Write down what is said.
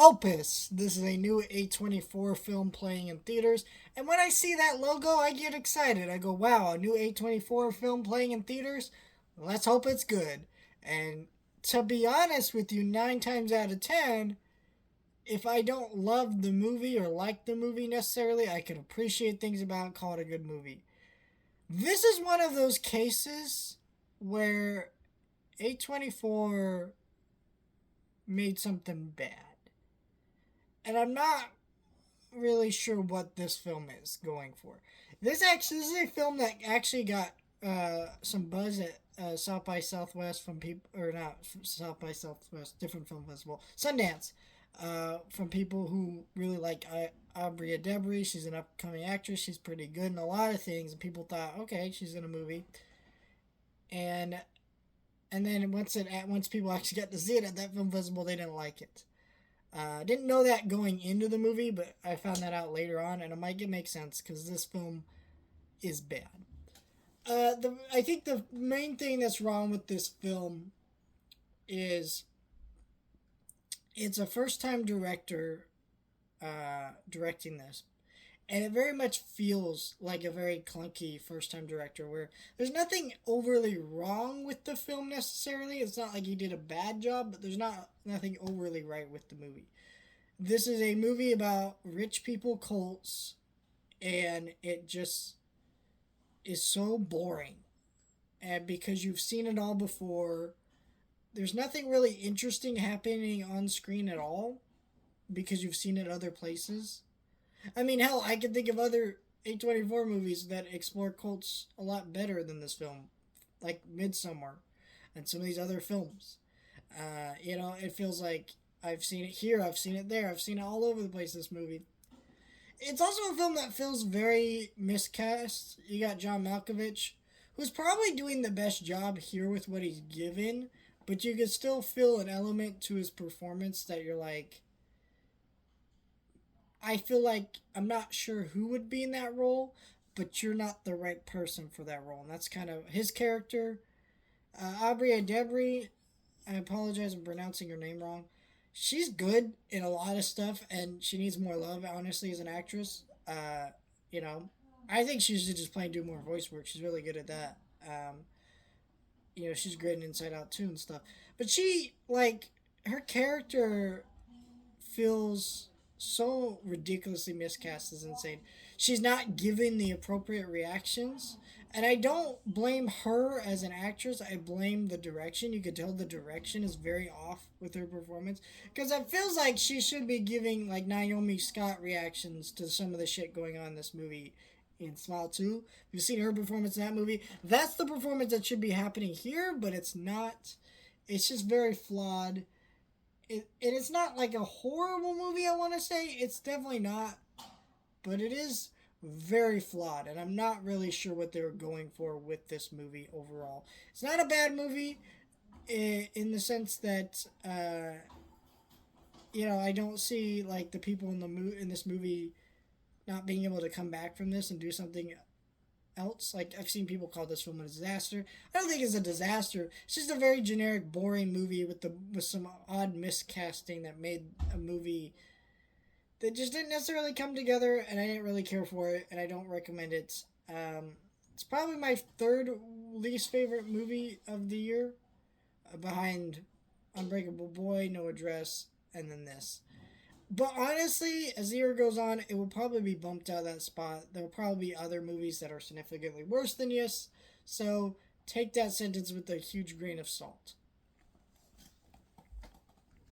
Opus. This is a new A24 film playing in theaters. And when I see that logo, I get excited. I go, wow, a new A24 film playing in theaters? Let's hope it's good. And to be honest with you, 9 times out of 10, if I don't love the movie or like the movie necessarily, I can appreciate things about it, call it a good movie. This is one of those cases where A24 made something bad. And I'm not really sure what this film is going for. This is a film that actually got some buzz at South by Southwest from people, or not South by Southwest, different film festival, Sundance, from people who really like Aubrey Debris. She's an upcoming actress. She's pretty good in a lot of things, and people thought, okay, she's in a movie. And then once people actually got to see it at that film festival, they didn't like it. Didn't know that going into the movie, but I found that out later on, and it makes sense because this film is bad. I think the main thing that's wrong with this film is it's a first-time director directing this, and it very much feels like a very clunky first-time director where there's nothing overly wrong with the film necessarily. It's not like he did a bad job, but there's nothing overly right with the movie. This is a movie about rich people cults, and it just is so boring. And because you've seen it all before, there's nothing really interesting happening on screen at all because you've seen it other places. I mean, hell, I can think of other A24 movies that explore cults a lot better than this film, like Midsommar and some of these other films. It feels like I've seen it here, I've seen it there, I've seen it all over the place, this movie. It's also a film that feels very miscast. You got John Malkovich, who's probably doing the best job here with what he's given, but you can still feel an element to his performance that you're like, I feel like I'm not sure who would be in that role, but you're not the right person for that role. And that's kind of his character. Aubrey Debris, I apologize, I'm pronouncing her name wrong. She's good in a lot of stuff, and she needs more love, honestly, as an actress. I think she should just do more voice work. She's really good at that. She's great in Inside Out too and stuff. But her character feels so ridiculously miscast is insane. She's not giving the appropriate reactions. And I don't blame her as an actress. I blame the direction. You could tell the direction is very off with her performance. Because it feels like she should be giving like Naomi Scott reactions to some of the shit going on in this movie in Smile 2. You've seen her performance in that movie. That's the performance that should be happening here, but it's not. It's just very flawed. It's not like a horrible movie, I want to say. It's definitely not. But it is very flawed, and I'm not really sure what they were going for with this movie overall. It's not a bad movie in the sense that, I don't see, like, the people in this movie not being able to come back from this and do something else. Like, I've seen people call this film a disaster. I don't think it's a disaster. It's just a very generic, boring movie with some odd miscasting that made a movie that just didn't necessarily come together, and I didn't really care for it, and I don't recommend it. It's probably my third least favorite movie of the year, behind Unbreakable Boy, No Address, and then this. But honestly, as the year goes on, it will probably be bumped out of that spot. There will probably be other movies that are significantly worse than this, so take that sentence with a huge grain of salt.